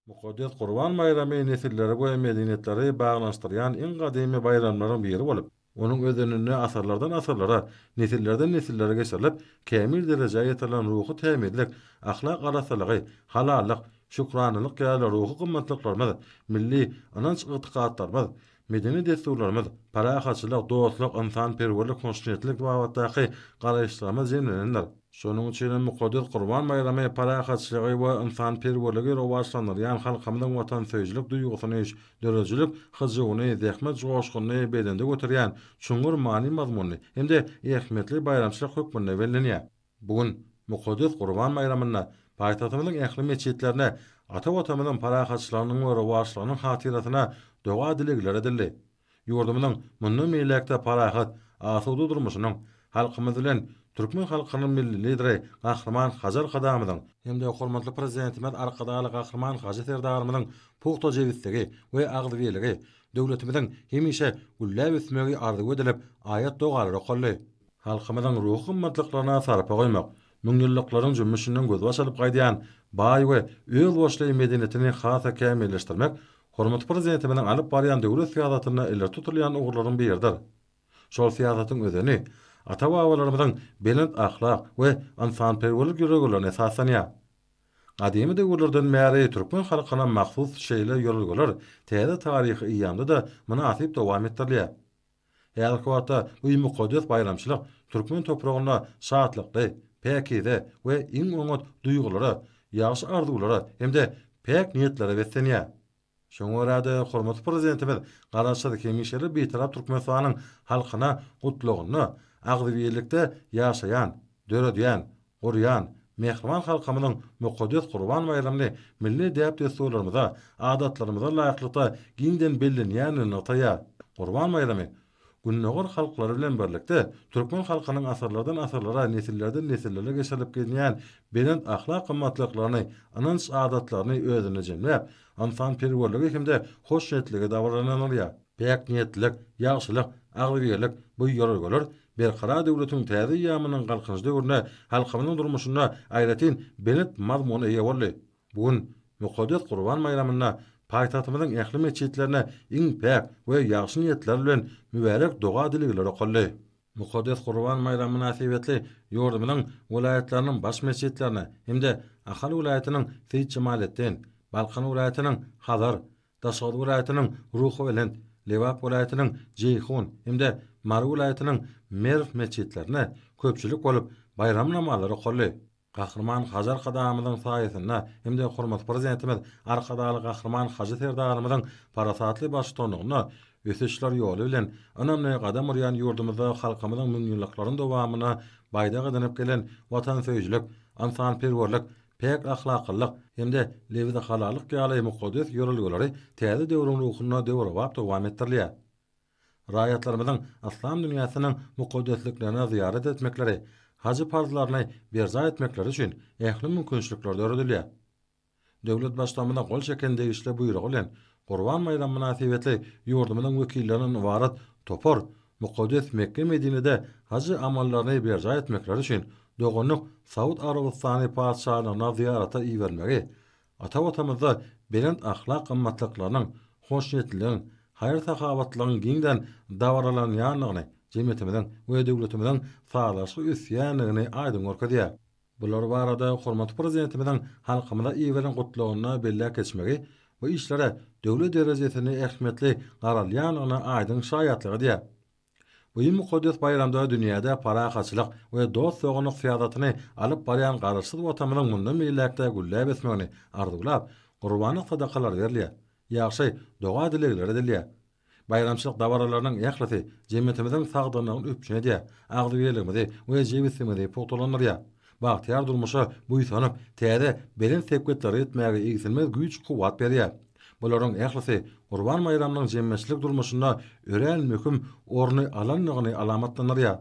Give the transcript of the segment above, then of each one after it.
Mukaddes Qurban bayramy nesilleri we medeniyetleri baglanşdyrýan iň gadymy bayramlaryň biri bolup, onuň özünni asarlardan asarlara, nesillerden nesillere geçirilip, kämil derejäge ýetilen ruhy tämirlik, ahlak arasalygy, halallyk, şükranylyk ýaly ruhy gymmatlyklarymy, milli ananç ygtykaatlarymyz, medeni desturlarymyz, parahaçylyk, dostluk, ynsanperwerlik, hoşnutlyk babatdaky garaýşlarymyz jemlenenler. Şonuň üçin Mukaddes Qurban bayramy parahaçylygy we ynsanperwerligi rowajlanýan halkymyzyň watansöýçilik duýgusyny, dörejilik hyzygyny, zähmet joşgyny bedende götürýän çuňur many mazmunly hemde ähmetli bayramçylyk hökmünde bellenýär. Bugun Mukaddes Qurban bayramyna paýtagtymyzyň ähli meçitlerine ata-batamyzyň parahaçylygynyň we rowajlygynyň hatirasyna doga dilegler edildi. Ýurdumyzyň mundan meýlekde parahat, asudy durmuşynyň halkymyz bilen Türkmen halkynyň milli lideri Gahrman Hajar Kadamynyň hemde hormatly prezidentimiz arkadaly Gahrman Hajar Serdarymynyň puhta jewitdigi we agdybyligi döwletimiziň hemişe gülläp ösmegi arzu edilip ayat dogalary okully. Halkymyzyň ruhy gymmatlyklaryna sarpa goýmak, müňýyllyklaryň jümmüşinden göz başalyp gaýdýan baý we öz boşly medeniyetini hasa kämilleşdirmek hormatly prezidentimiziň alyp barýan döwlet siýasatyna eller tutulýan ugurlaryň biridir. Şol siýasatyň özüni ata-babalarymyzyň belent ahlak we ynsanperwerlik ýöreglerini esaslanýar. Gadymy döwürlerden märi Türkmen halkyna mahsus şeýle ýöregler täze taryhy ýandy da münasip dowam etdirilýär. Häzirki wagtda bu mukaddes bayramçylyk Türkmen topragyna şatlykly, päkize we iň öňet duýgulary, ýaşy arzulary hemde päk niýetleri beslenýär. Şoňa görä hormatly prezidentimiz garaşdy hemişe betarap Türkmenistanyň halkyna gutlugyny, agdybylykda ýaşaýan, döredýän, gurýan, mehriban halkymyzyň Mukaddes Qurban bayramyny milli däp desturlarymyza, adatlarymyza laýyklykda giňden bellenýänini ataýar. Qurban bayramy günnäger halklar bilen birlikde Türkmen halkynyň asarlardan asarlara, nesillerden nesillere geçirilip gelýän belent ahlak gymmatlyklaryny, ananç adatlaryny özüne jemläp, ynsanperwerligi hemde hoşnutligi dawranýar. Päk niýetlik, ýagşylyk, agdybyllyk bu ýöregler berqara döwletiň täze ýamynyň galkyny döwrüne halkymyzyň durmuşyna aýratyn belent mazmuny eýe boldy. Bugun Mukaddes Qurban bayramyna paýtagtymyzyň ähli meçitlerine iň päk we ýagşy niýetler bilen mübarek doga dilegler okully. Mukaddes Qurban bayramy münasibetli ýurdumyzyň vilayatlarynyň baş meçitlerine hemde Ahal vilayatynyň Seyit Cemalettin, Balkan vilayatynyň Hazar, Daşary vilayatynyň Ruhowelent, Lewap vilayatynyň Jeyhun hemde Mar vilayatynyň Merv meçitlerine köpçülik bolup bayram namazlary okully. Gahrman Hajar Kadamynyň saýasynda hemde hormatly prezidentimiz arkadaly Gahrman Hajar Serdarymynyň parasatly başçylygyna ösüşler ýoly bilen önemli gadam urýan ýurdumyzda halkymyzyň müňýyllyklaryň dowamyna baýda gadanıp gelen watansöýçilik, ynsanperwerlik, päk ahlaklyk hemde lewide halalyk ýaly mukaddes ýöregleri täze döwrüň ruhyna döwrap dowam etdirilýär. Raýatlarymyzyň aslam dünýäsiniň mukaddesliklerine ziyaret etmekleri, hacı farzlaryny berza etmekleri üçin ähli mümkinçilikler döredilýär. Döwlet başlamyna gol çekende işle buýrugy bilen Qurban bayramy münasibetli ýurdumyzyň wekilleriniň warat topar mukaddes Mekke Medinede hacı amallaryny berza etmekleri üçin dogonuk Saud Arabistany padşahyna ziyarata iýermegi, ata-batamyzda belent ahlak gymmatlyklarynyň, hoşnutlygyň, hayır sahabatlygyň giňden dawralanýanlygyny, jemgyýetimiziň we döwletimiziň sağlaşy üsýanyny aýdym görkezýär. Bular barada hormatly prezidentimiziň halkymyza iýeren gutlugyna bellek geçmegi we işlere döwlet derejesini ähmetli garalýanyna aýdym şaýatlygy diýär. Bu mukaddes bayramda dünýäde parahaçylyk we dost soganyk siýasatyny alyp barýan garaşsyz watamynyň mundan meýlekde gülläp esmegini arzulap, gurbanyk sadakalar berilýär. Ýagşy doga dilegler edilýär. Bayramçylyk dawaralarynyň ýaklysy jemgyýetimiziň sagdygyny öpüşine diýär, agdybylygymyzy we jewitimizi pogtalanýar. Bagtyar durmuşa buýsanyp, täze belin sepgetleri etmäge egsilmez güýç kuwat berýär. Bularyň ýaklysy Qurban bayramynyň jemmeçlik durmuşynda ören möhüm orny alanlygyny alamatlanýar.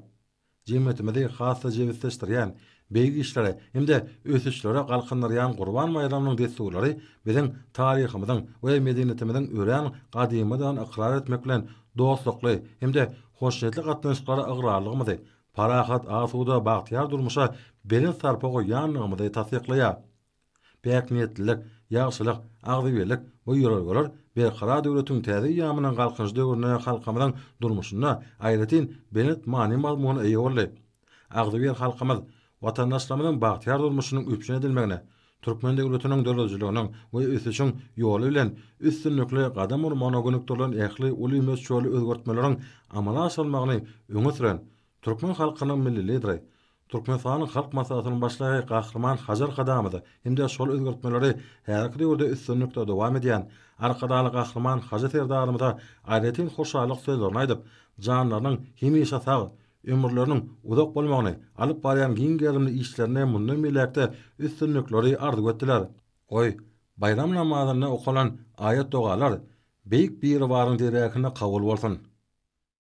Jemgyýetimizi hassa jewitleşdirýän beýgi işlere hemde ösüşlere galkynlaryan Qurban bayramynyň desturlary biziň taryhymyzyň we medeniyetimiziň ören gadymydan ykrar etmek bilen dostlukly hemde hoşnutly gatnaşyklary agrarlygymyzy, parahat, asuda, bagtyar durmuşa belin sarpa goýanlygymyzy tasdiklaýar. Päk niýetlilik, ýagşylyk, agdyberlik bu ýörelgeler berkara döwletiň täze ýamynyň galkynjy döwrüne halkamyň durmuşyna aýratyn benet many mazmuny eýe boldy. Agdyber halkymyz watandaşlarymyzyň bagtyar durmuşynyň üpçün edilmegine, Türkmen döwletiniň döwletçiliginiň we üsüçiň ýoly bilen üstünlikli gadam urmana gönükdirlen ähli uly mesçöli özgertmeleriň amala aşylmagyny öňe süren Türkmen halkynyň milli lideri, Türkmenistanyň halk maslahatynyň başlygy Gahrman Hajar Kadamydy. Hemde şol özgertmeleri häzirki döwürde üstünlikde dowam edýän arkadaly Gahrman Hajar Serdarymyza aýratyn hoşallyk sözlerini aýdyp, janlarynyň hemişe sag, ömürleriniň uzak bolmagyny, alyp barýan giň gerimli işlerine mundan bilekde üstünlikleri ardy etdiler. Oy, bayram namazyna okalan ayet dogalar beýik bir baryň direkine kabul bolsun.